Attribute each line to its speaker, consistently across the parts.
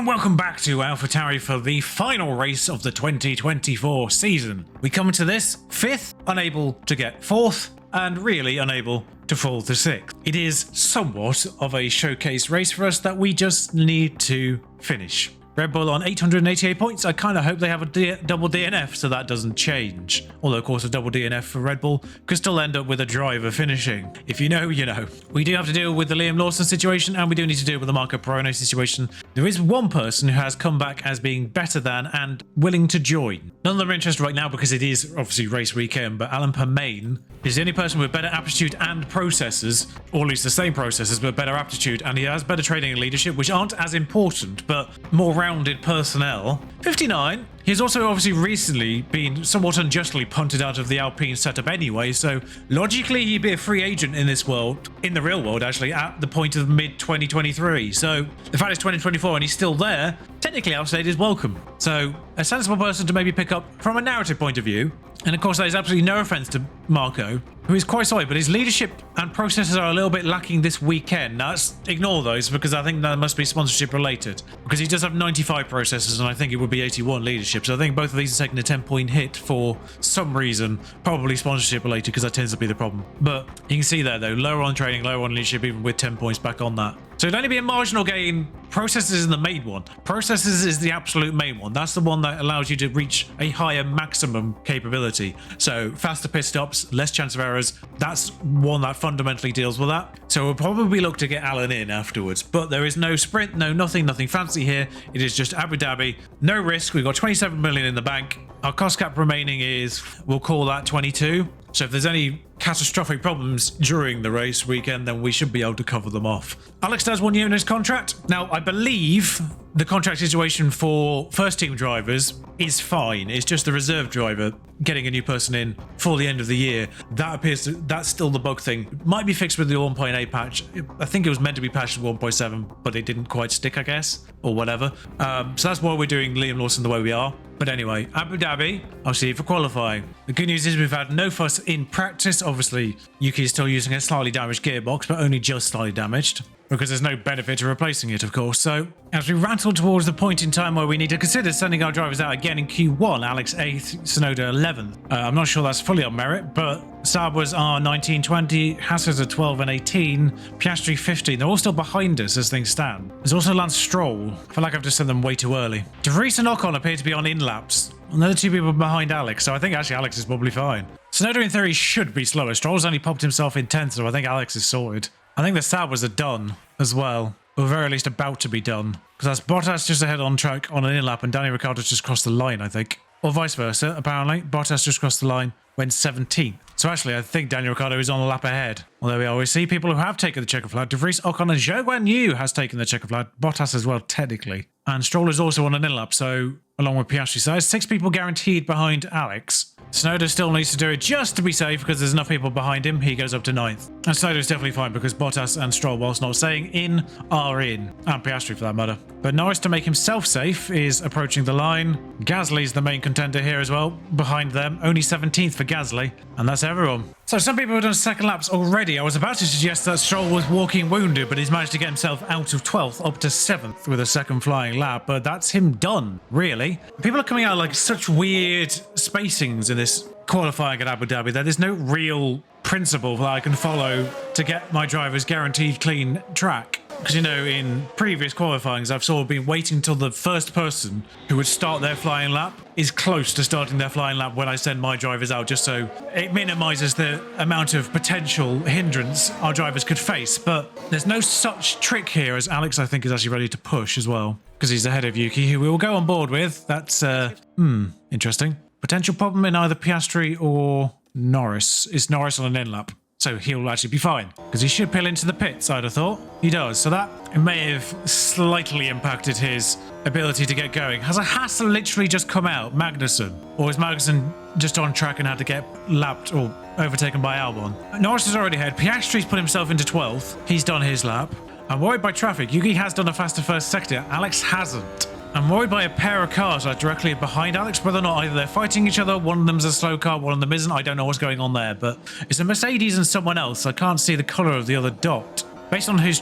Speaker 1: and welcome back to Tauri for the final race of the 2024 season. We come to this 5th, unable to get 4th, and really unable to fall to 6th. It is somewhat of a showcase race for us that we just need to finish. Red Bull on 888 points. I kind of hope they have a double DNF so that doesn't change. Although, of course, a double DNF for Red Bull could still end up with a driver finishing. If you know, you know. We do have to deal with the Liam Lawson situation, and we do need to deal with the Marco Perone situation. There is one person who has come back as being better than and willing to join. None of them are interested right now because it is obviously race weekend, but Alan Permain is the only person with better aptitude and processes, or at least the same processes, but better aptitude, and he has better training and leadership, which aren't as important, but more rounded personnel. 59. He's also obviously recently been somewhat unjustly punted out of the Alpine setup anyway, so logically he'd be a free agent in this world, in the real world actually, at the point of mid-2023. So the fact it's 2024 and he's still there, technically I'll say it is welcome. So a sensible person to maybe pick up from a narrative point of view. And of course, that is absolutely no offense to Marco, who is quite solid, but his leadership and processes are a little bit lacking this weekend. Now, let's ignore those because I think that must be sponsorship related. Because he does have 95 processes and I think it would be 81 leadership. So I think both of these are taking a 10-point hit for some reason, probably sponsorship related because that tends to be the problem. But you can see there though, lower on training, lower on leadership, even with 10 points back on that. So it'd only be a marginal gain. Processes is the main one. Processes is the absolute main one. That's the one that allows you to reach a higher maximum capability. So faster pit stops, less chance of errors. That's one that fundamentally deals with that. So we'll probably look to get Alan in afterwards. But there is no sprint, nothing fancy here. It is just Abu Dhabi. No risk. We've got 27 million in the bank. Our cost cap remaining is, we'll call that 22. So if there's any catastrophic problems during the race weekend, then we should be able to cover them off. Alex does 1 year in his contract. Now, I believe the contract situation for first team drivers is fine. It's just the reserve driver getting a new person in for the end of the year. That appears to, that's still the bug thing. It might be fixed with the 1.8 patch. I think it was meant to be patched with 1.7, but it didn't quite stick, I guess, or whatever. So that's why we're doing Liam Lawson the way we are. But anyway, Abu Dhabi, I'll see you for qualifying. The good news is we've had no fuss in practice. Obviously, Yuki is still using a slightly damaged gearbox, but only just slightly damaged, because there's no benefit to replacing it, of course. So as we rattle towards the point in time where we need to consider sending our drivers out again in Q1, Alex 8th, Sonoda 11th. I'm not sure that's fully on merit, but Sabers are 19, 20, Hassers are 12 and 18, Piastri 15. They're all still behind us as things stand. There's also Lance Stroll. I feel like I've just sent them way too early. De Vries and Ocon appear to be on in-laps. Another 2 people behind Alex, so I think actually Alex is probably fine. Sonoda in theory should be slower. Stroll's only popped himself in 10th, so I think Alex is sorted. I think the Sabers are done as well, or very least about to be done. Because that's Bottas just ahead on track on an in-lap and Danny Ricciardo's just crossed the line, I think. Or vice versa, apparently. Bottas just crossed the line, went 17th. So actually, I think Daniel Ricciardo is on a lap ahead. Well, there we are. We see people who have taken the checker flag. De Vries, Ocon and Zhou Guan Yu has taken the checker flag. Bottas as well, technically. And Stroll is also on an in-lap, so along with Piastri. So there's 6 people guaranteed behind Alex. Tsunoda still needs to do it just to be safe because there's enough people behind him. He goes up to 9th. And Tsunoda's definitely fine because Bottas and Stroll, whilst not saying in, are in. And Piastri for that matter. But Norris, to make himself safe, is approaching the line. Gasly's the main contender here as well, behind them. Only 17th for Gasly. And that's everyone. So some people have done second laps already. I was about to suggest that Stroll was walking wounded, but he's managed to get himself out of 12th up to 7th with a second flying lap. But that's him done, really. People are coming out like such weird spacings in this qualifying at Abu Dhabi that there's no real principle that I can follow to get my drivers guaranteed clean track. Because, you know, in previous qualifyings, I've sort of been waiting till the first person who would start their flying lap is close to starting their flying lap when I send my drivers out, just so it minimizes the amount of potential hindrance our drivers could face. But there's no such trick here, as Alex, I think, is actually ready to push as well, because he's ahead of Yuki, who we will go on board with. That's, interesting. Potential problem in either Piastri or Norris. Is Norris on an in-lap? So he'll actually be fine, because he should peel into the pits, I'd have thought. He does, so that may have slightly impacted his ability to get going. Has a Hassel literally just come out, Magnussen? Or is Magnussen just on track and had to get lapped or overtaken by Albon? Norris is already ahead. Piastri's put himself into 12th. He's done his lap. I'm worried by traffic. Yuki has done a faster first sector. Alex hasn't. I'm worried by a pair of cars that are directly behind Alex, whether or not either they're fighting each other, one of them's a slow car, one of them isn't. I don't know what's going on there, but it's a Mercedes and someone else. I can't see the colour of the other dot. Based on who's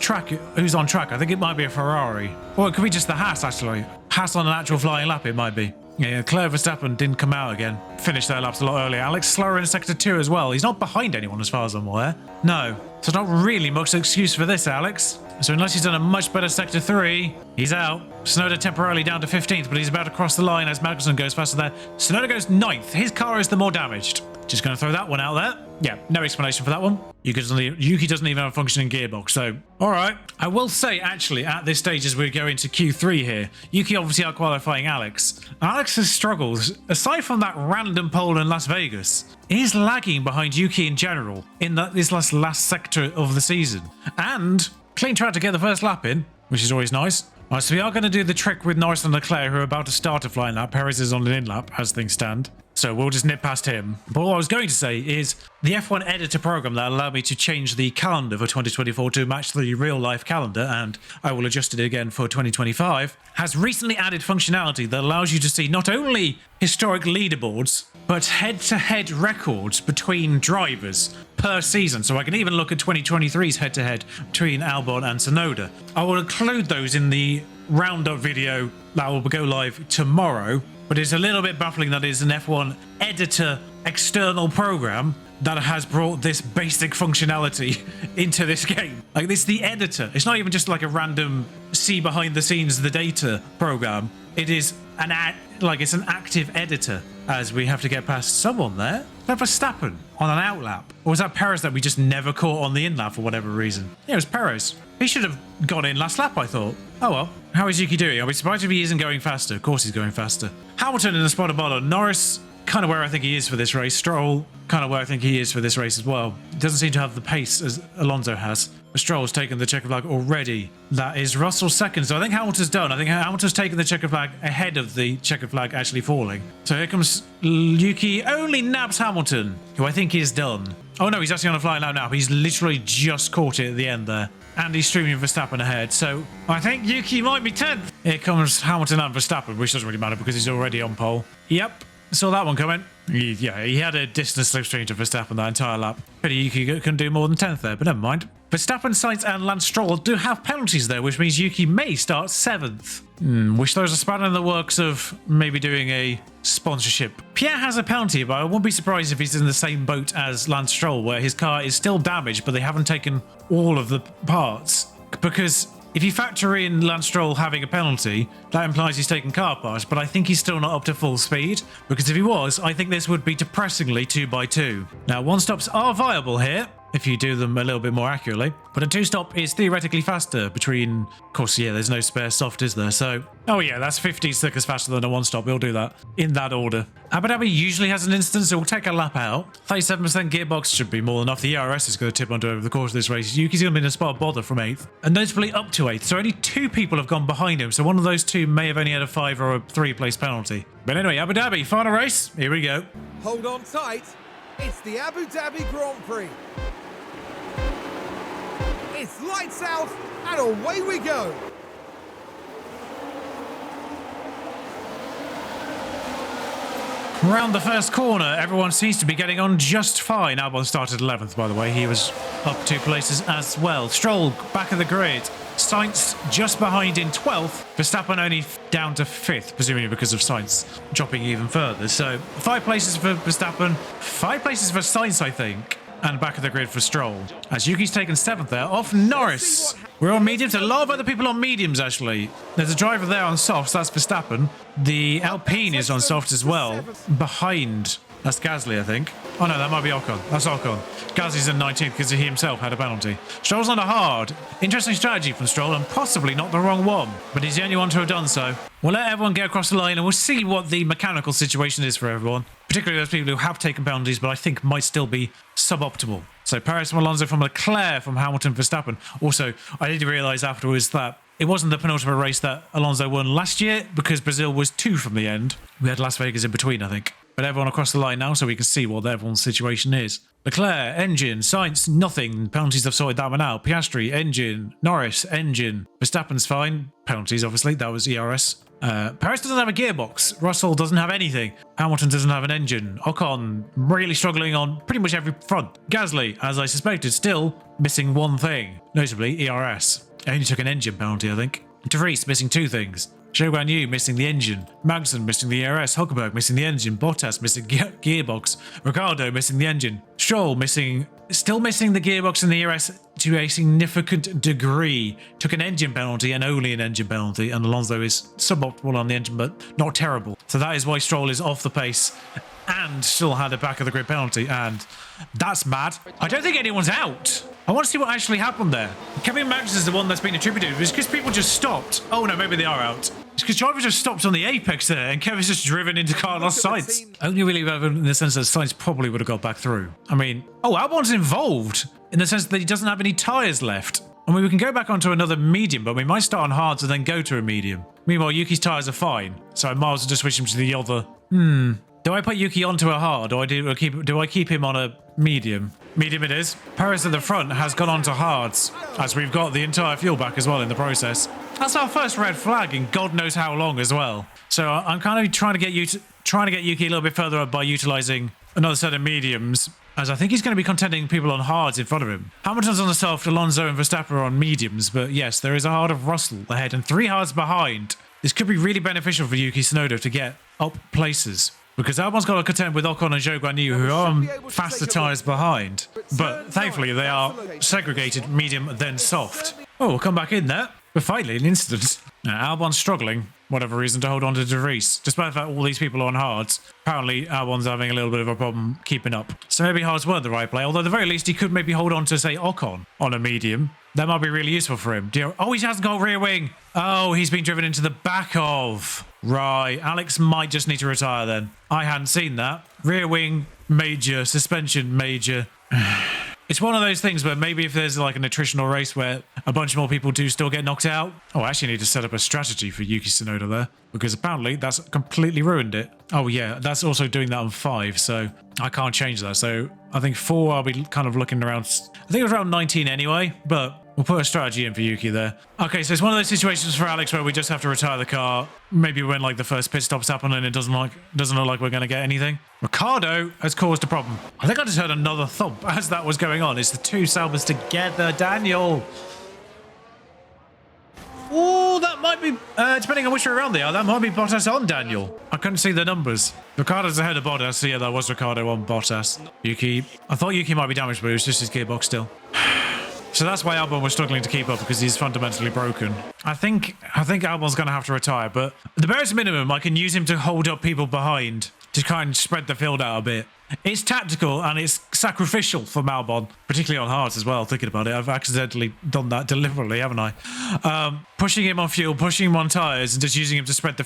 Speaker 1: on track, I think it might be a Ferrari. Or it could be just the Haas, actually. Haas on an actual flying lap, it might be. Yeah, Claire Verstappen didn't come out again. Finished their laps a lot earlier. Alex slower in sector 2 as well. He's not behind anyone as far as I'm aware. No. So not really much excuse for this, Alex. So unless he's done a much better sector 3, he's out. Tsunoda temporarily down to 15th, but he's about to cross the line as Magnussen goes faster there. Tsunoda goes 9th. His car is the more damaged. Just going to throw that one out there. Yeah, no explanation for that one. Yuki doesn't even have a functioning gearbox, so all right. I will say, actually, at this stage as we go into Q3 here, Yuki obviously out-qualifying Alex. Alex's struggles, aside from that random pole in Las Vegas, is lagging behind Yuki in general in this last sector of the season. And clean track to get the first lap in, which is always nice. All right, so we are going to do the trick with Norris and Leclerc, who are about to start a flying lap. Perez is on an in-lap, as things stand. So we'll just nip past him. But what I was going to say is the F1 editor program that allowed me to change the calendar for 2024 to match the real-life calendar, and I will adjust it again for 2025, has recently added functionality that allows you to see not only historic leaderboards, but head-to-head records between drivers per season. So I can even look at 2023's head-to-head between Albon and Tsunoda. I will include those in the roundup video that will go live tomorrow. But it's a little bit baffling that it's an F1 editor external program that has brought this basic functionality into this game. Like, this is the editor. It's not even just like a random see behind the scenes the data program. It is it's an active editor, as we have to get past someone there. Is that Verstappen on an outlap? Or was that Perez that we just never caught on the in-lap for whatever reason? Yeah, it was Perez. He should have gone in last lap, I thought. Oh well. How is Yuki doing? I'll be surprised if he isn't going faster. Of course he's going faster. Hamilton in the spot of bottom. Norris, kind of where I think he is for this race. Stroll, kind of where I think he is for this race as well. Doesn't seem to have the pace as Alonso has. But Stroll's taken the checker flag already. That is Russell second. So I think Hamilton's done. I think Hamilton's taken the checker flag ahead of the checker flag actually falling. So here comes Yuki. Only nabs Hamilton, who I think is done. Oh no, he's actually on a flying lap now. He's literally just caught it at the end there. And he's streaming Verstappen ahead. So I think Yuki might be 10th. Here comes Hamilton and Verstappen, which doesn't really matter because he's already on pole. Yep. Saw that one coming. He had a distance slipstream to Verstappen that entire lap. Pity Yuki couldn't do more than 10th there, but never mind. Verstappen, Sainz and Lance Stroll do have penalties there, which means Yuki may start 7th. Wish there was a spanner in the works of maybe doing a sponsorship. Pierre has a penalty, but I won't be surprised if he's in the same boat as Lance Stroll, where his car is still damaged, but they haven't taken all of the parts. Because if you factor in Lance Stroll having a penalty, that implies he's taken car parts, but I think he's still not up to full speed, because if he was, I think this would be depressingly 2x2. Now, one stops are viable here, if you do them a little bit more accurately, but a 2-stop is theoretically faster between, of course, yeah, there's no spare soft, is there? So, oh yeah, that's 50 seconds faster than a 1-stop. We'll do that in that order. Abu Dhabi usually has an instance, so we'll take a lap out. 37% gearbox should be more than enough. The ERS is going to tip onto over the course of this race. Yuki's going to be in a spot of bother from 8th, and notably up to 8th. So only 2 people have gone behind him, so one of those 2 may have only had a 5 or a 3 place penalty. But anyway, Abu Dhabi, final race. Here we go.
Speaker 2: Hold on tight. It's the Abu Dhabi Grand Prix. It's lights out and away we go.
Speaker 1: Around the first corner, everyone seems to be getting on just fine. Albon started 11th, by the way. He was up 2 places as well. Stroll back of the grid. Sainz just behind in 12th. Verstappen only down to 5th, presumably because of Sainz dropping even further. So 5 places for Verstappen, 5 places for Sainz, I think. And back of the grid for Stroll. As Yuki's taken 7th there, off Norris. We're on mediums. A lot of other people on mediums, actually. There's a driver there on softs. That's Verstappen. The Alpine is on soft as well. Behind. That's Gasly, I think. Oh, no, that might be Ocon. That's Ocon. Gasly's in 19th because he himself had a penalty. Stroll's on a hard. Interesting strategy from Stroll, and possibly not the wrong one. But he's the only one to have done so. We'll let everyone get across the line, and we'll see what the mechanical situation is for everyone. Particularly those people who have taken penalties, but I think might still be suboptimal. So Perez from Alonso, from Leclerc, from Hamilton, Verstappen. Also, I did realise afterwards that it wasn't the penultimate race that Alonso won last year, because Brazil was 2 from the end. We had Las Vegas in between, I think. But everyone across the line now so we can see what everyone's situation is. Leclerc, engine. Sainz, nothing. Penalties have sorted that one out. Piastri, engine. Norris, engine. Verstappen's fine. Penalties, obviously. That was ERS. Perez doesn't have a gearbox. Russell doesn't have anything. Hamilton doesn't have an engine. Ocon really struggling on pretty much every front. Gasly, as I suspected, still missing one thing. Notably, ERS. Only took an engine penalty, I think. De Vries missing two things. Zhou Guanyu missing the engine. Magnussen missing the ERS. Hulkenberg missing the engine. Bottas missing gearbox. Ricciardo missing the engine. Stroll still missing the gearbox and the ERS to a significant degree. Took an engine penalty and only an engine penalty. And Alonso is suboptimal on the engine, but not terrible. So that is why Stroll is off the pace and still had a back of the grid penalty. And that's mad. I don't think anyone's out. I want to see what actually happened there. Kevin Magnussen is the one that's been attributed. It's because people just stopped. Oh no, maybe they are out. It's because drivers just stopped on the apex there and Kevin's just driven into Carlos Sainz. Only really relevant in the sense that Sainz probably would have got back through. I mean, Albon's involved in the sense that he doesn't have any tyres left. I mean, we can go back onto another medium, but we might start on hards and then go to a medium. Meanwhile, Yuki's tyres are fine, so I might as well just switch him to the other. Do I put Yuki onto a hard or do I keep him on a medium? Medium it is. Perez at the front has gone on to hards, as we've got the entire fuel back as well in the process. That's our first red flag in God knows how long as well. So I'm kind of trying to get Yuki a little bit further up by utilising another set of mediums, as I think he's going to be contending people on hards in front of him. Hamilton's on the soft, Alonso and Verstappen are on mediums, but yes, there is a hard of Russell ahead and 3 hards behind. This could be really beneficial for Yuki Tsunoda to get up places. Because Albon's got to contend with Ocon and Zhou Guanyu, who are on faster tyres behind. But thankfully, they are segregated, medium, then soft. Oh, we'll come back in there. But finally, an incident. Now, Albon's struggling, whatever reason, to hold on to De Vries. Despite the fact all these people are on hards, apparently Albon's having a little bit of a problem keeping up. So maybe hards weren't the right play, although at the very least he could maybe hold on to, say, Ocon on a medium. That might be really useful for him. Oh, he hasn't got rear wing. Oh, he's been driven into the back of. Right, Alex might just need to retire then. I hadn't seen that. Rear wing, major. Suspension, major. It's one of those things where maybe if there's like an attritional race where a bunch more people do still get knocked out. Oh, I actually need to set up a strategy for Yuki Tsunoda there, because apparently that's completely ruined it. Oh yeah, that's also doing that on 5, so I can't change that. So I think 4 I'll be kind of looking around. I think it was around 19 anyway, but we'll put a strategy in for Yuki there. Okay, so it's one of those situations for Alex where we just have to retire the car. Maybe when like the first pit stops happen and it doesn't look like we're going to get anything. Ricciardo has caused a problem. I think I just heard another thump as that was going on. It's the two Salmons together. Daniel. Oh, that might be, depending on which way around they are, that might be Bottas on Daniel. I couldn't see the numbers. Ricciardo's ahead of Bottas. So yeah, that was Ricciardo on Bottas. Yuki. I thought Yuki might be damaged, but it was just his gearbox still. So that's why Albon was struggling to keep up, because he's fundamentally broken. I think Albon's going to have to retire, but at the barest minimum, I can use him to hold up people behind to kind of spread the field out a bit. It's tactical and it's sacrificial from Albon, particularly on hards as well, thinking about it. I've accidentally done that deliberately, haven't I? Pushing him on fuel, pushing him on tyres, and just using him to spread the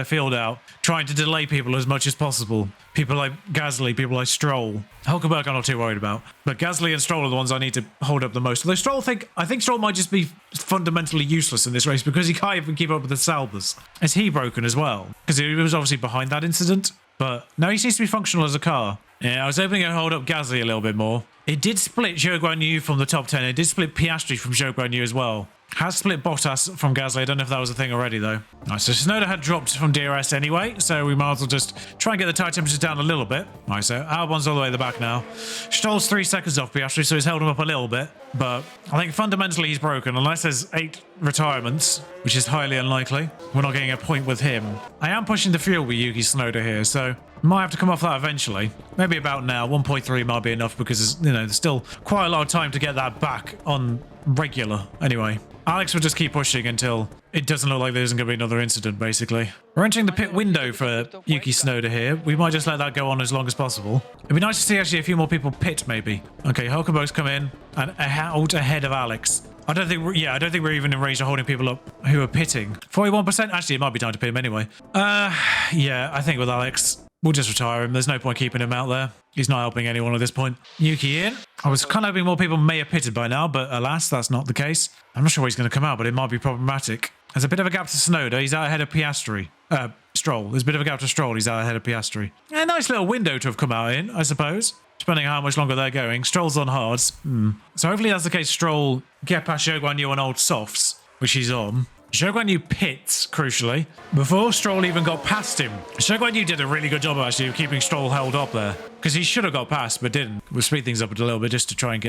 Speaker 1: field out, trying to delay people as much as possible. People like Gasly, people like Stroll. Hulkenberg I'm not too worried about, but Gasly and Stroll are the ones I need to hold up the most. Although I think Stroll might just be fundamentally useless in this race because he can't even keep up with the Salvers. Is he broken as well? Because he was obviously behind that incident. But no, he seems to be functional as a car. Yeah, I was hoping it would hold up Gasly a little bit more. It did split Zhou Guanyu from the top 10. It did split Piastri from Zhou Guanyu as well. Has split Bottas from Gasly. I don't know if that was a thing already, though. Right, so Tsunoda had dropped from DRS anyway, so we might as well just try and get the tyre temperature down a little bit. Right, so Albon's all the way at the back now. Stroll's 3 seconds off Piastri, so he's held him up a little bit. But I think fundamentally he's broken, unless there's 8 retirements, which is highly unlikely. We're not getting a point with him. I am pushing the fuel with Yuki Tsunoda here, so might have to come off that eventually. Maybe about now. 1.3 might be enough because, you know, there's still quite a lot of time to get that back on regular. Anyway, Alex will just keep pushing until it doesn't look like there isn't going to be another incident, basically. We're entering the pit window for Yuki Tsunoda here. We might just let that go on as long as possible. It'd be nice to see actually a few more people pit, maybe. Okay, Hulkenberg's come in and out ahead of Alex. I don't think we're even in range of holding people up who are pitting. 41%? Actually, it might be time to pit him anyway. Yeah, I think with Alex, we'll just retire him. There's no point keeping him out there. He's not helping anyone at this point. Yuki in. I was kind of hoping more people may have pitted by now, but alas, that's not the case. I'm not sure he's going to come out, but it might be problematic. There's a bit of a gap to Tsunoda. He's out ahead of Piastri. Stroll. There's a bit of a gap to Stroll. He's out ahead of Piastri. A nice little window to have come out in, I suppose. Depending on how much longer they're going. Stroll's on hards. So hopefully that's the case. Stroll get past Zhou Guanyu on old softs, which he's on. Zhou Guanyu pits, crucially, before Stroll even got past him. Zhou Guanyu did a really good job, actually, of keeping Stroll held up there. Because he should have got past, but didn't. We'll speed things up a little bit just to try and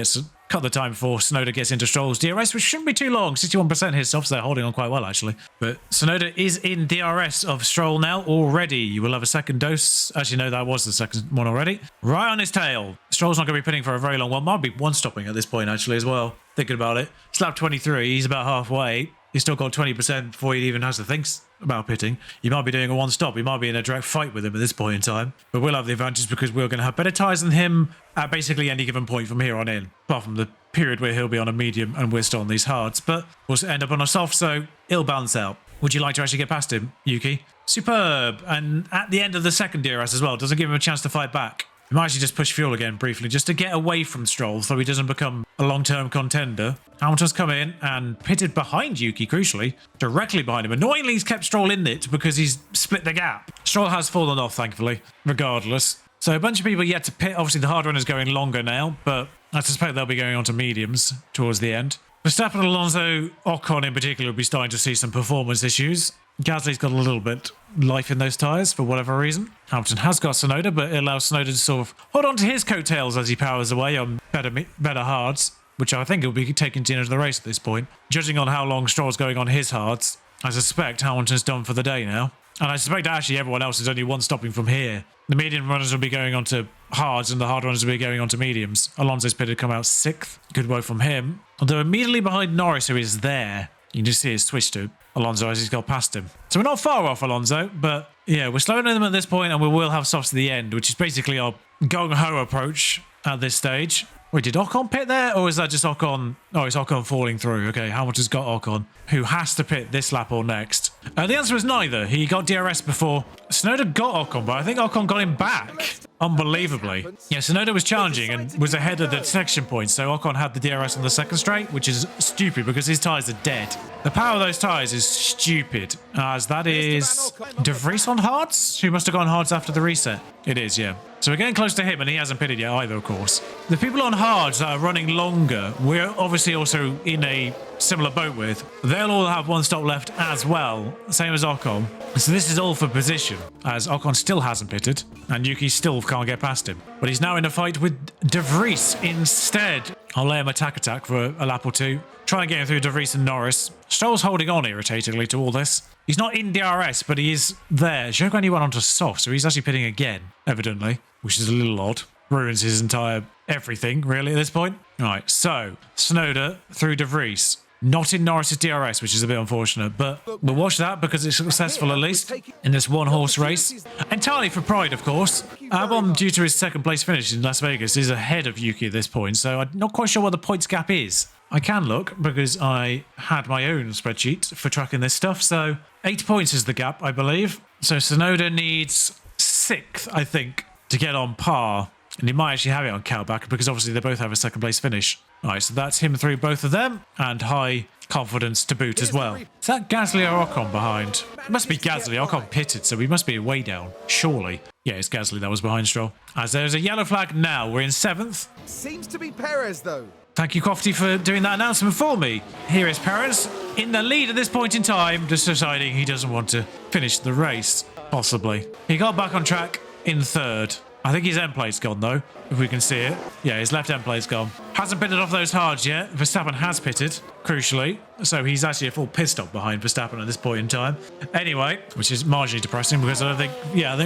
Speaker 1: cut the time before Tsunoda gets into Stroll's DRS, which shouldn't be too long. 61% his softs, they're holding on quite well, actually. But Tsunoda is in DRS of Stroll now already. You will have a second dose. Actually, no, that was the second one already. Right on his tail. Stroll's not going to be pitting for a very long one. Might be one-stopping at this point, actually, as well. Thinking about it. It's lap 23. He's about halfway. He's still got 20% before he even has to think about pitting. You might be doing a one-stop. You might be in a direct fight with him at this point in time. But we'll have the advantage because we're going to have better tyres than him at basically any given point from here on in. Apart from the period where he'll be on a medium and we're still on these hards. But we'll end up on a soft, so it'll balance out. Would you like to actually get past him, Yuki? Superb. And at the end of the second DRS as well, doesn't give him a chance to fight back. We might actually just push fuel again briefly, just to get away from Stroll so he doesn't become a long-term contender. Hamilton's come in and pitted behind Yuki, crucially, directly behind him. Annoyingly, he's kept Stroll in it because he's split the gap. Stroll has fallen off, thankfully, regardless. So a bunch of people yet to pit. Obviously, the hard run is going longer now, but I suspect they'll be going on to mediums towards the end. Verstappen, Alonso, Ocon in particular will be starting to see some performance issues. Gasly's got a little bit life in those tyres for whatever reason. Hamilton has got Tsunoda, but it allows Tsunoda to sort of hold on to his coattails as he powers away on better hards, which I think he'll be taking to the end of the race at this point. Judging on how long Stroll's going on his hards, I suspect Hamilton's done for the day now. And I suspect actually everyone else is only one stopping from here. The medium runners will be going on to hards and the hard runners will be going on to mediums. Alonso's pitted come out 6th. Good work from him. Although immediately behind Norris, who is there, you can just see his switch to Alonso as he's got past him. So we're not far off Alonso, but yeah, we're slowing them at this point and we will have softs at the end, which is basically our gung-ho approach at this stage. Wait, did Ocon pit there? Or is that just Ocon? Oh, it's Ocon falling through. Okay, Hamilton's got Ocon, who has to pit this lap or next. The answer is neither. He got DRS before. Tsunoda got Ocon, but I think Ocon got him back. Unbelievably. Yeah, Tsunoda was challenging and was ahead of the detection point, so Ocon had the DRS on the second straight, which is stupid because his tyres are dead. The power of those tyres is stupid, as that is De Vries on hards, who must have gone hards after the reset. It is, yeah. So we're getting close to him, and he hasn't pitted yet either, of course. The people on hards that are running longer, we're obviously also in a similar boat with. They'll all have one stop left as well, same as Ocon. So this is all for position, as Ocon still hasn't pitted, and Yuki still can't get past him. But he's now in a fight with De Vries instead. I'll lay him attack for a lap or two. Try and get him through De Vries and Norris. Stroll's holding on irritatingly to all this. He's not in DRS, but he is there. Zhou Guanyu went onto soft, so he's actually pitting again, evidently, which is a little odd. Ruins his entire everything, really, at this point. All right, so Tsunoda through De Vries. Not in Norris's DRS, which is a bit unfortunate, but we'll watch that because it's successful at least in this one-horse race. Entirely for pride, of course. Albon, due to his second place finish in Las Vegas, is ahead of Yuki at this point, so I'm not quite sure what the points gap is. I can look because I had my own spreadsheet for tracking this stuff, so 8 points is the gap, I believe. So Tsunoda needs 6th, I think, to get on par. And he might actually have it on Kalbach because obviously they both have a second place finish. All right, so that's him through both of them and high confidence to boot as well. Is that Gasly or Ocon behind? It must be Gasly. Ocon pitted, so we must be way down, surely. Yeah, it's Gasly that was behind Stroll. As there's a yellow flag now. We're in 7th.
Speaker 2: Seems to be Perez, though.
Speaker 1: Thank you, Crofty, for doing that announcement for me. Here is Perez in the lead at this point in time, just deciding he doesn't want to finish the race, possibly. He got back on track in 3rd. I think his end plate's gone, though, if we can see it. Yeah, his left end plate's gone. Hasn't pitted off those hards yet. Verstappen has pitted, crucially. So he's actually a full pit stop behind Verstappen at this point in time. Anyway, which is marginally depressing because I think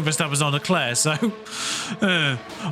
Speaker 1: Verstappen's on Leclerc. So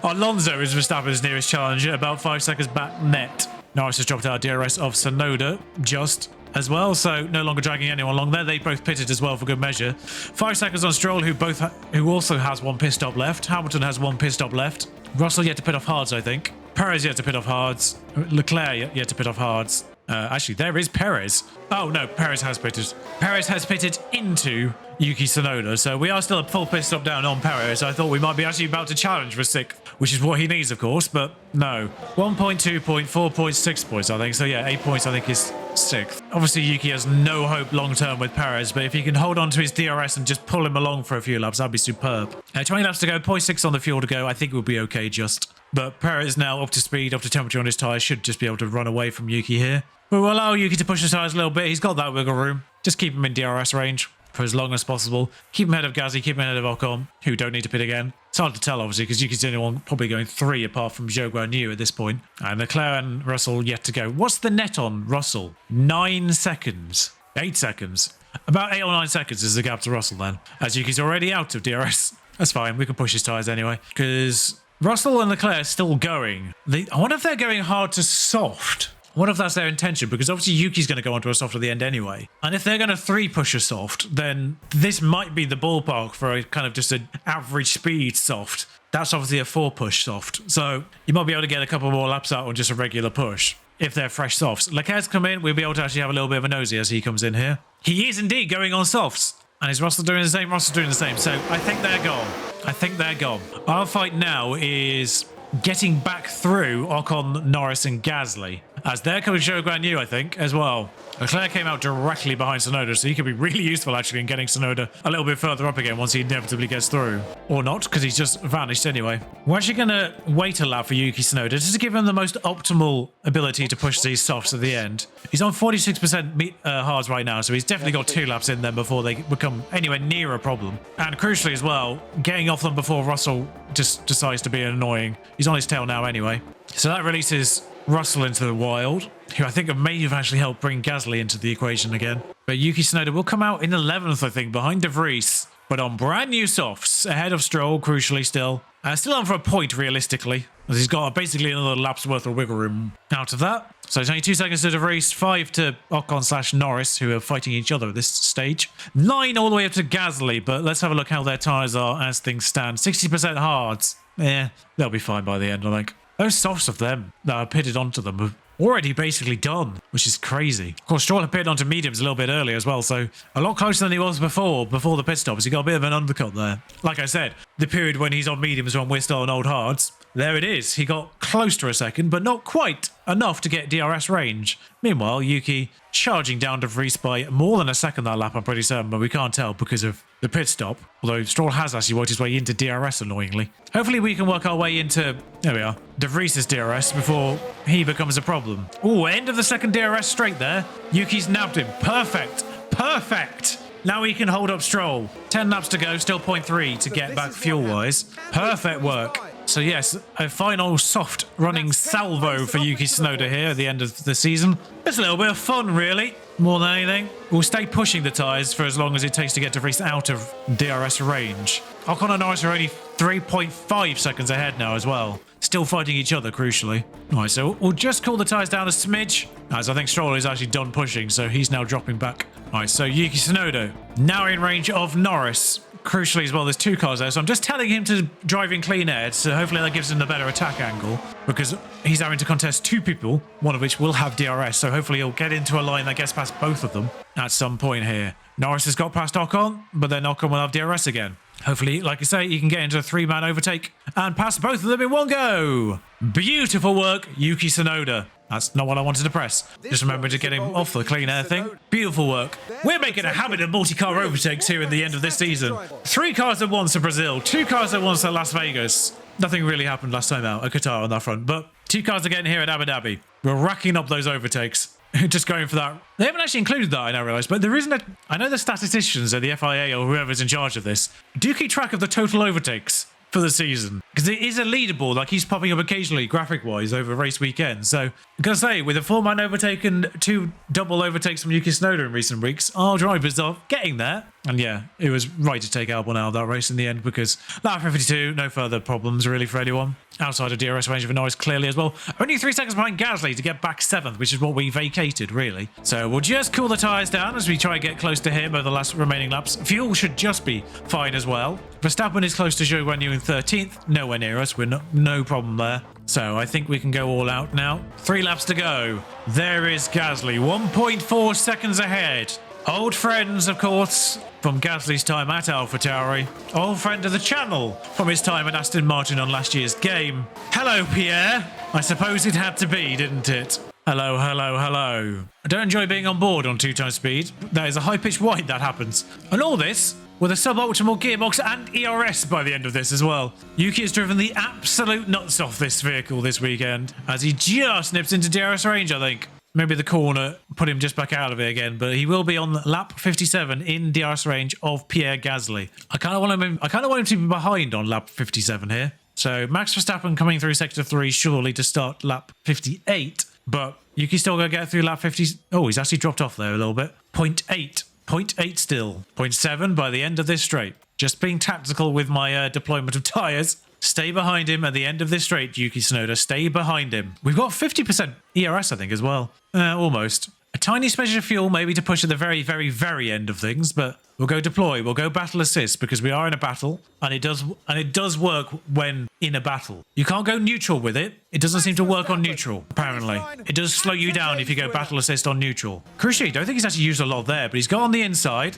Speaker 1: Alonso is Verstappen's nearest challenger, about 5 seconds back net. Norris has dropped out DRS of Tsunoda just as well, so no longer dragging anyone along there. They both pitted as well for good measure. 5 seconds on Stroll, who also has 1 pit stop left. Hamilton has 1 pit stop left. Russell yet to pit off hards, I think. Perez yet to pit off hards. Leclerc yet to pit off hards. Actually, there is Perez. Oh, no, Perez has pitted. Perez has pitted into Yuki Tsunoda, so we are still a full pit stop down on Perez. I thought we might be actually about to challenge for 6th, which is what he needs, of course, but no. 1 point, 2 point, 4 points, 6 points, I think. So, yeah, 8 points, I think, is 6th. Obviously, Yuki has no hope long-term with Perez, but if he can hold on to his DRS and just pull him along for a few laps, that'd be superb. 20 laps to go, 0.6 on the fuel to go. I think we'll be okay just. But Perez now up to speed, up to temperature on his tyres, should just be able to run away from Yuki here. But we'll allow Yuki to push the tyres a little bit. He's got that wiggle room. Just keep him in DRS range for as long as possible. Keep him ahead of Gasly, keep him ahead of Ocon, who don't need to pit again. It's hard to tell, obviously, because Yuki's the only one probably going 3 apart from Zhou Guanyu at this point. And Leclerc and Russell yet to go. What's the net on Russell? 9 seconds. 8 seconds. About 8 or 9 seconds is the gap to Russell then, as Yuki's already out of DRS. That's fine, we can push his tyres anyway, because Russell and Leclerc are still going. I wonder if they're going hard to soft. I wonder if that's their intention, because obviously Yuki's going to go onto a soft at the end anyway. And if they're going to 3-push a soft, then this might be the ballpark for a kind of just an average speed soft. That's obviously a 4-push soft. So you might be able to get a couple more laps out on just a regular push if they're fresh softs. Leclerc's come in, we'll be able to actually have a little bit of a nosy as he comes in here. He is indeed going on softs. And is Russell doing the same? Russell's doing the same. So I think they're gone. I think they're gone. Our fight now is getting back through Ocon, Norris and Gasly, as they're coming to Zhou Guanyu, I think, as well. Leclerc came out directly behind Tsunoda, so he could be really useful actually in getting Tsunoda a little bit further up again once he inevitably gets through. Or not, because he's just vanished anyway. We're actually going to wait a lap for Yuki Tsunoda just to give him the most optimal ability to push these softs at the end. He's on 46% hards right now, so he's definitely got 2 laps in them before they become anywhere near a problem. And crucially as well, getting off them before Russell just decides to be annoying. He's on his tail now anyway. So that releases Russell into the wild, who I think may have actually helped bring Gasly into the equation again. But Yuki Tsunoda will come out in 11th, I think, behind De Vries, but on brand new softs, ahead of Stroll, crucially still. Still on for a point, realistically, as he's got basically another lap's worth of wiggle room out of that. So it's only 2 seconds to De Vries, 5 to Ocon/Norris, who are fighting each other at this stage. 9 all the way up to Gasly, but let's have a look how their tyres are as things stand. 60% hards. Yeah, they'll be fine by the end, I think. Those softs of them that are pitted onto them have already basically done, which is crazy. Of course, Stroll had pitted onto mediums a little bit earlier as well, so a lot closer than he was before the pit stops. He got a bit of an undercut there. Like I said, the period when he's on mediums when we're still on old hards, there it is. He got close to a second, but not quite enough to get DRS range. Meanwhile, Yuki charging down to Vries by more than a second that lap, I'm pretty certain, but we can't tell because of the pit stop. Although Stroll has actually worked his way into DRS, annoyingly. Hopefully we can work our way into, there we are, De Vries' DRS before he becomes a problem. Oh, end of the second DRS straight there. Yuki's nabbed him. Perfect. Perfect. Now he can hold up Stroll. 10 laps to go, still 0.3 to get back fuel-wise. Perfect work. So yes, a final soft running salvo for Yuki Tsunoda here at the end of the season. It's a little bit of fun, really, more than anything. We'll stay pushing the tyres for as long as it takes to get De Vries out of DRS range. Ocon and Norris are only 3.5 seconds ahead now as well. Still fighting each other, crucially. All right, so we'll just cool the tyres down a smidge, as I think Stroll is actually done pushing, so he's now dropping back. All right, so Yuki Tsunoda now in range of Norris. Crucially as well, there's 2 cars there, so I'm just telling him to drive in clean air, so hopefully that gives him the better attack angle, because he's having to contest 2 people, one of which will have DRS, so hopefully he'll get into a line that gets past both of them at some point here. Norris has got past Ocon, but then Ocon will have DRS again. Hopefully, like I say, he can get into a 3-man overtake and pass both of them in one go. Beautiful work, Yuki Tsunoda. That's not what I wanted to press. Just remember to get him off the clean air thing. Beautiful work. We're making a habit of multi-car overtakes here at the end of this season. 3 cars at once at Brazil, 2 cars at once at Las Vegas. Nothing really happened last time out at Qatar on that front, but 2 cars again here at Abu Dhabi. We're racking up those overtakes. Just going for that. They haven't actually included that, I now realise, but there isn't a... I know the statisticians at the FIA or whoever's in charge of this do keep track of the total overtakes for the season, because it is a leaderboard, like he's popping up occasionally graphic wise over race weekends. So I'm gonna say, with a 4-man overtake and 2 double overtakes from Yuki Tsunoda in recent weeks, our drivers are getting there. And yeah, it was right to take Albon out of that race in the end, because lap 52, no further problems really for anyone outside of DRS range of Norris clearly as well. Only 3 seconds behind Gasly to get back 7th, which is what we vacated really. So we'll just cool the tyres down as we try and get close to him over the last remaining laps. Fuel should just be fine as well. Verstappen is close to Zhou Guanyu in 13th, nowhere near us. We're no problem there. So I think we can go all out now. 3 laps to go. There is Gasly, 1.4 seconds ahead. Old friends, of course, from Gasly's time at AlphaTauri. Old friend of the channel from his time at Aston Martin on last year's game. Hello, Pierre. I suppose it had to be, didn't it? Hello, hello, hello. I don't enjoy being on board on 2 times speed. That is a high-pitched whine that happens. And all this with a suboptimal gearbox and ERS by the end of this as well. Yuki has driven the absolute nuts off this vehicle this weekend as he just nips into DRS range, I think. Maybe the corner put him just back out of it again, but he will be on lap 57 in DRS range of Pierre Gasly. I kind of want him to be behind on lap 57 here. So Max Verstappen coming through sector 3 surely to start lap 58, but Yuki's still going to get through lap 50. Oh, he's actually dropped off there a little bit. 0.8. 0.8 still. 0.7 by the end of this straight. Just being tactical with my deployment of tyres. Stay behind him at the end of this straight, Yuki Tsunoda. Stay behind him. We've got 50% ERS, I think, as well. Almost. A tiny splash of fuel maybe to push at the very, very, very end of things, but we'll go deploy. We'll go battle assist because we are in a battle, and it does work when in a battle. You can't go neutral with it. It doesn't seem to work on neutral, apparently. It does slow you down if you go battle assist on neutral. Crucially, I don't think he's actually used a lot there, but he's got on the inside.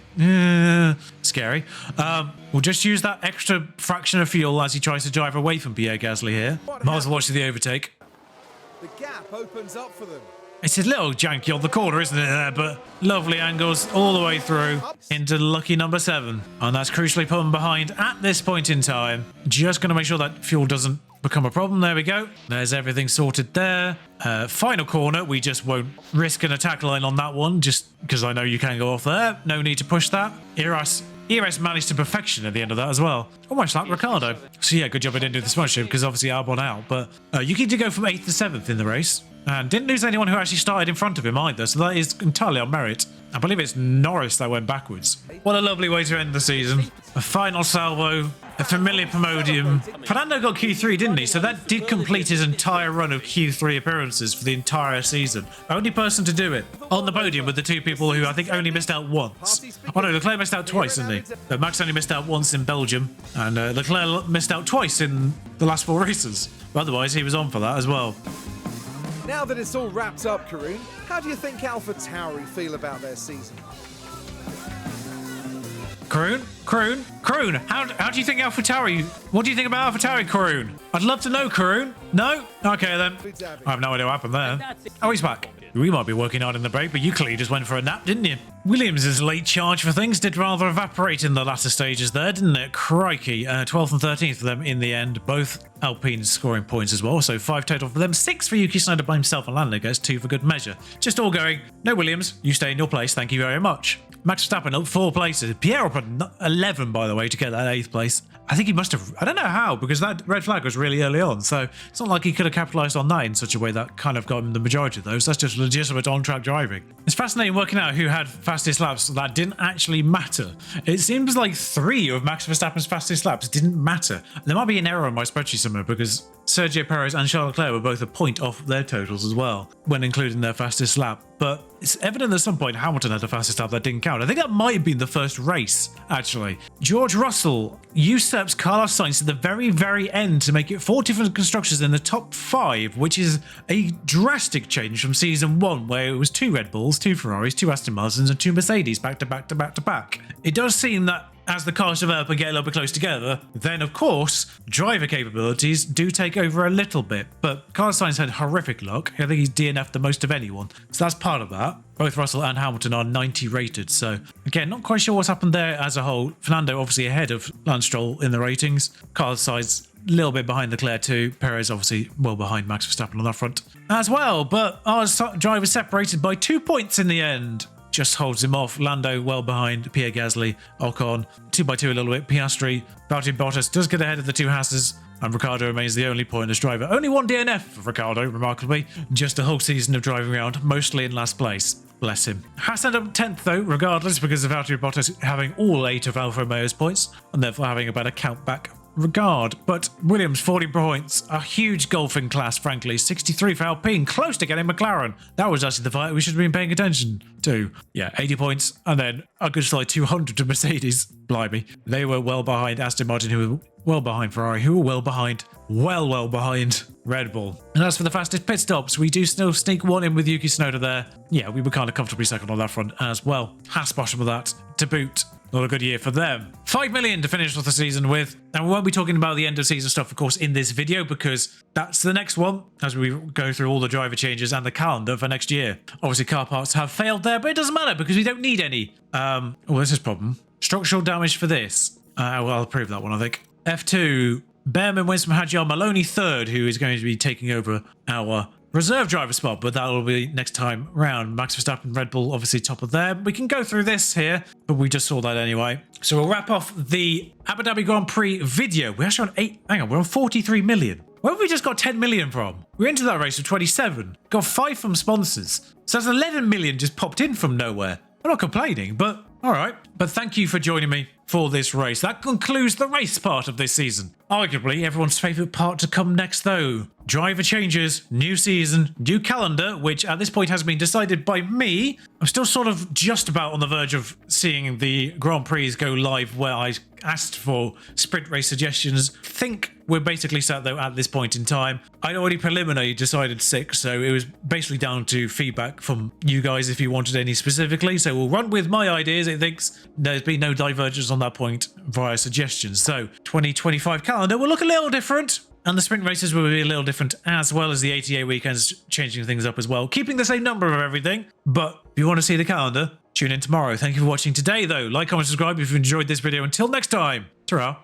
Speaker 1: Scary. We'll just use that extra fraction of fuel as he tries to drive away from Pierre Gasly here. Might as well watch the overtake.
Speaker 2: The gap opens up for them.
Speaker 1: It's a little janky on the corner, isn't it, there? But lovely angles all the way through into lucky number 7. And that's crucially put him behind at this point in time. Just going to make sure that fuel doesn't become a problem. There we go. There's everything sorted there. Final corner. We just won't risk an attack line on that one, just because I know you can go off there. No need to push that. ERS managed to perfection at the end of that as well. Almost like Ricciardo. So yeah, good job I didn't do the sponsorship because obviously Albon out. But Yuki did go from 8th to 7th in the race. And didn't lose anyone who actually started in front of him either. So that is entirely on merit. I believe it's Norris that went backwards. What a lovely way to end the season. A final salvo, a familiar podium. Fernando got Q3, didn't he? So that did complete his entire run of Q3 appearances for the entire season. Only person to do it on the podium with the 2 people who I think only missed out once. Oh no, Leclerc missed out twice, didn't he? But Max only missed out once in Belgium. And Leclerc missed out twice in the last 4 races. But otherwise, he was on for that as well.
Speaker 2: Now that it's all wrapped up, Karun, how do you think Alpha Tauri feel about their season?
Speaker 1: Karun, how do you think Alpha Tauri? What do you think about Alpha Tauri, Karun? I'd love to know, Karun. No? Okay then. I have no idea what happened there. Oh, he's back. We might be working hard in the break, but you clearly just went for a nap, didn't you? Williams' late charge for things did rather evaporate in the latter stages there, didn't it? Crikey. 12th and 13th for them in the end. Both Alpines scoring points as well. So 5 total for them. 6 for Yuki Tsunoda by himself, and Lando gets 2 for good measure. Just all going, no Williams, you stay in your place. Thank you very much. Max Verstappen up 4 places. Pierre up at 11, by the way, to get that 8th place. I think he must have, I don't know how, because that red flag was really early on. So it's not like he could have capitalised on that in such a way that kind of got him the majority of those. That's just legitimate on-track driving. It's fascinating working out who had fastest laps that didn't actually matter. It seems like 3 of Max Verstappen's fastest laps didn't matter. There might be an error on my spreadsheet somewhere because Sergio Perez and Charles Leclerc were both a point off their totals as well when including their fastest lap. But it's evident at some point Hamilton had the fastest lap that didn't count. I think that might have been the first race, actually. George Russell usurps Carlos Sainz at the very, very end to make it 4 different constructors in the top 5, which is a drastic change from season 1, where it was 2 Red Bulls, 2 Ferraris, 2 Aston Martins, and 2 Mercedes back to back to back to back. It does seem that as the cars develop and get a little bit close together, then of course, driver capabilities do take over a little bit. But Carlos Sainz had horrific luck. I think he's DNF'd the most of anyone. So that's part of that. Both Russell and Hamilton are 90 rated. So again, not quite sure what's happened there as a whole. Fernando obviously ahead of Lance Stroll in the ratings. Carlos Sainz a little bit behind Leclerc too. Perez obviously well behind Max Verstappen on that front as well. But our drivers separated by 2 points in the end. Just holds him off. Lando well behind Pierre Gasly, Ocon 2 by 2 a little bit. Piastri, Valtteri Bottas does get ahead of the 2 Hasses, and Ricciardo remains the only pointless driver. Only 1 DNF for Ricciardo, remarkably. Just a whole season of driving around, mostly in last place. Bless him. Haas ended up 10th though, regardless, because of Valtteri Bottas having all 8 of Alfa Romeo's points, and therefore having a better count back regard. But Williams 40 points, a huge golfing class, frankly. 63 for Alpine, close to getting McLaren. That was actually the fight we should have been paying attention to. Yeah, 80 points, and then a good slide 200 to Mercedes. Blimey, they were well behind Aston Martin, who were well behind Ferrari, who were well behind Red Bull. And as for the fastest pit stops, we do still sneak one in with Yuki Tsunoda there. Yeah, we were kind of comfortably second on that front as well. Haas bottom of that to boot. Not a good year for them. 5 million to finish off the season with. And we won't be talking about the end of season stuff, of course, in this video, because that's the next one as we go through all the driver changes and the calendar for next year. Obviously, car parts have failed there, but it doesn't matter because we don't need any. Oh, this is a problem. Structural damage for this. Well, I'll approve that one, I think. F2. Behrman wins from Hadjar. Maloney third, who is going to be taking over our reserve driver spot, but that will be next time round. Max Verstappen, Red Bull, obviously top of there. We can go through this here, but we just saw that anyway. So we'll wrap off the Abu Dhabi Grand Prix video. We're actually on 8. Hang on, we're on 43 million. Where have we just got 10 million from? We're into that race with 27. Got 5 from sponsors. So that's 11 million just popped in from nowhere. I'm not complaining, but all right. But thank you for joining me for this race. That concludes the race part of this season. Arguably everyone's favourite part to come next, though. Driver changes, new season, new calendar, which at this point has been decided by me. I'm still sort of just about on the verge of seeing the Grand Prix go live where I asked for sprint race suggestions. Think we're basically sat though at this point in time. I'd already preliminarily decided 6, so it was basically down to feedback from you guys if you wanted any specifically. So we'll run with my ideas. It thinks there's been no divergence on that point via suggestions. So 2025 calendar will look a little different. And the sprint races will be a little different, as well as the ATA weekends changing things up as well. Keeping the same number of everything. But if you want to see the calendar, tune in tomorrow. Thank you for watching today, though. Like, comment, subscribe if you enjoyed this video. Until next time, ta-ra.